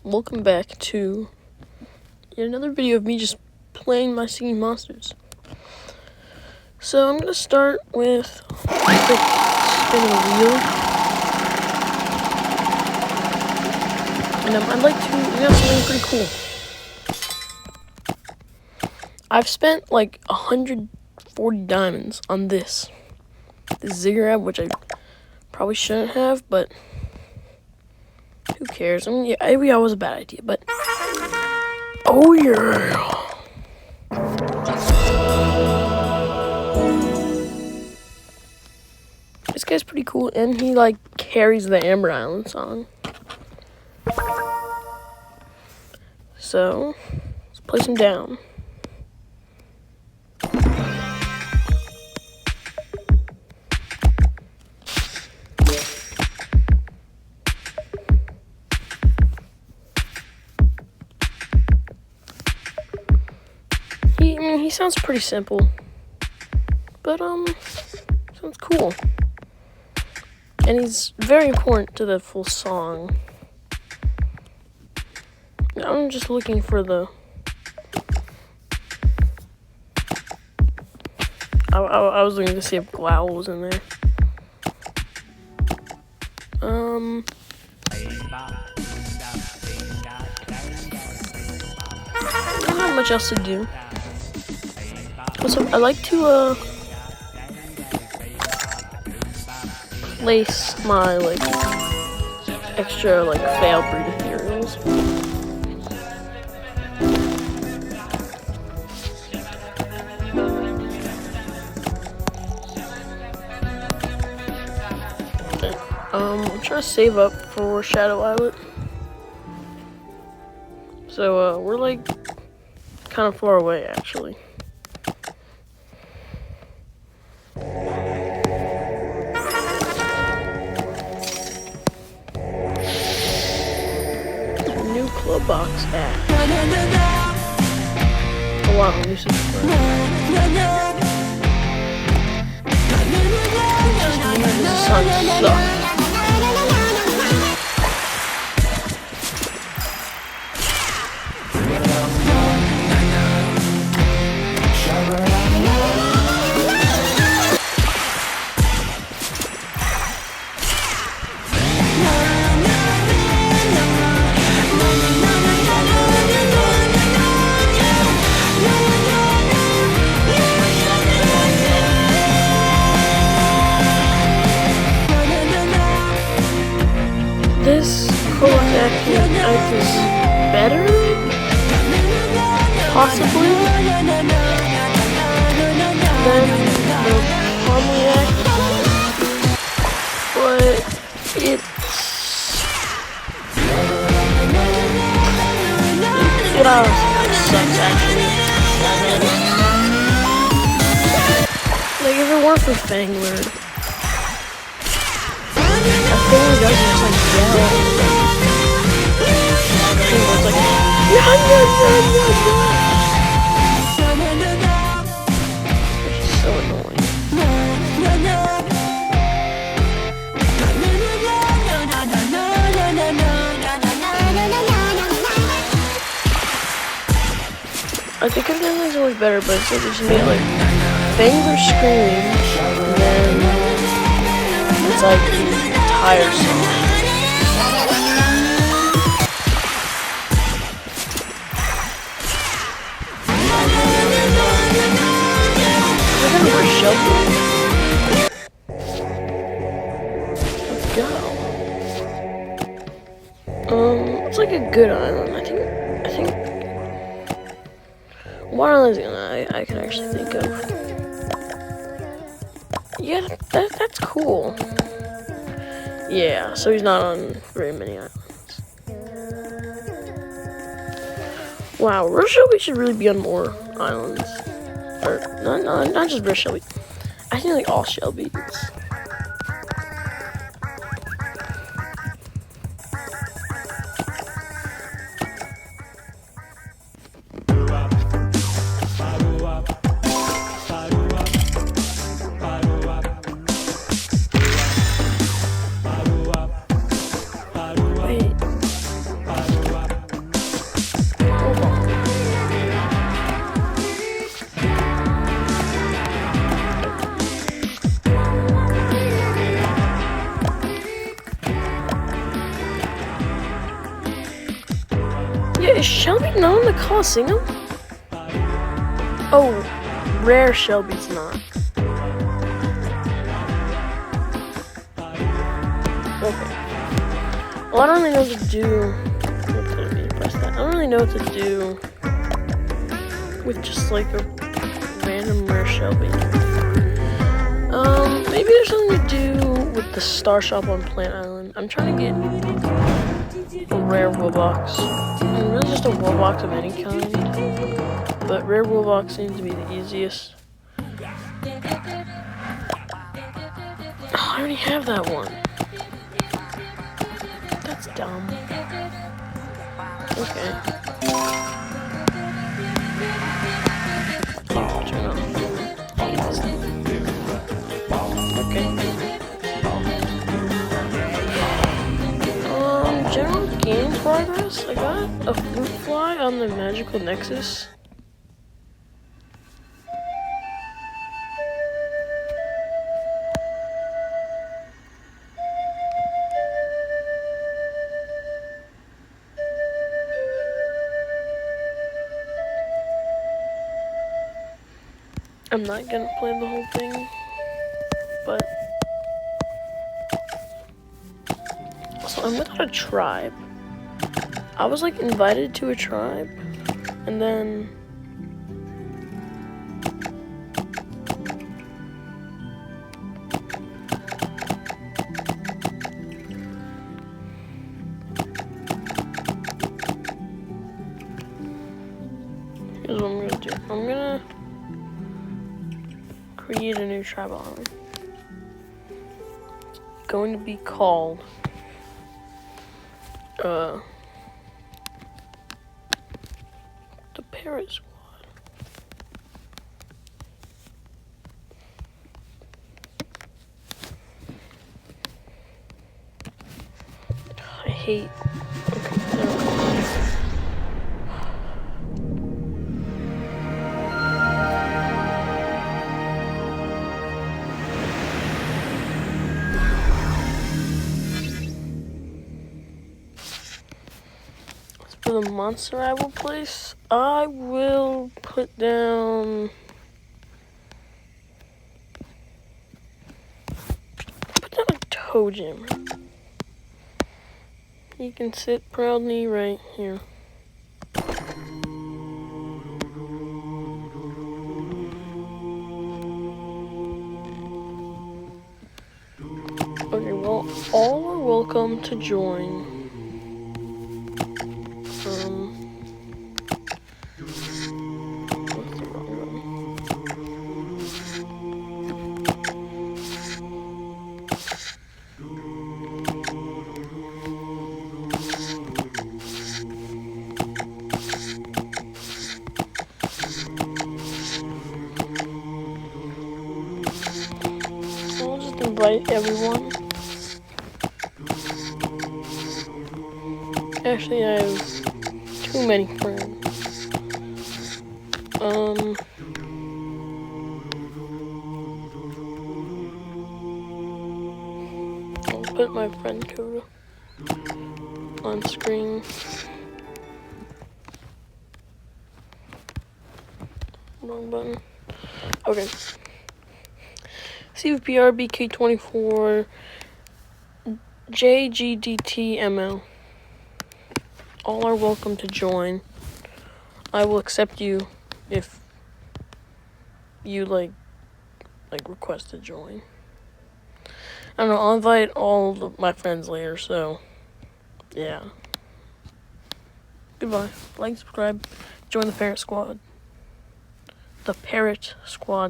welcome back to yet another video of me just playing my singing monsters. So I'm gonna start with a quick spin of the wheel, and I'd like to something pretty cool. I've spent like 140 diamonds on this ziggurat, which I probably shouldn't have, but who cares? I mean, yeah, maybe that was a bad idea, but oh yeah. This guy's pretty cool, and he like carries the Amber Island song. So let's place him down. He sounds pretty simple, but sounds cool, and he's very important to the full song. I'm just looking for the. I was looking to see if Growl was in there. Not much else to do. So I like to place my like extra like fail breed ethereals. I'm trying to save up for Shadow Islet. So we're like kind of far away actually. Club box at. Oh wow, this is fun. This song sucks. This Parrot Squad is better, possibly, than the Pomniac, but it sucks actually. Like if it weren't for Fangler. It does just like yell. It's like yeah. It's so annoying. I think everything's always better, but it's like just made like Fangler scream, and then it's like entire song. We're gonna rush Shelby. Let's go. It's like a good island. I think. What island I can actually think of? Yeah, that's cool. Yeah, so he's not on very many islands. Wow, Rush Shelby should really be on more islands. Or, not just Rush Shelby. I think like all Shelbys. Wait. Is Shelby not in the Coliseum? Oh, rare Shelby's not. Okay. Well, I don't really know what to do. I don't really know what to do with just like a random rare Shelby. Maybe there's something to do with the Star Shop on Plant Island. I'm trying to get a rare Woolbox. I mean, really just a Woolbox of any kind. But rare Woolbox seems to be the easiest. Oh, I already have that one. That's dumb. Okay. Turn on. Okay. General game progress. I got a fruit fly on the magical nexus. I'm not gonna play the whole thing, but so I'm without a tribe. I was like invited to a tribe, and then here's what I'm gonna do. I'm gonna create a new tribe island. Going to be called the Parrot Squad. I hate. Okay, never mind. For the monster I will place, I will put down a toe jammer. He can sit proudly right here. Okay, well, all are welcome to join. I'll just invite everyone. Actually, I have too many friends. I'll put my friend code on screen. Wrong button. Okay. CVPR BK24 JGDTML. All are welcome to join. I will accept you if you like request to join. I don't know, I'll invite all of my friends later, so yeah. Goodbye. Like, subscribe, join the Parrot Squad. The Parrot Squad.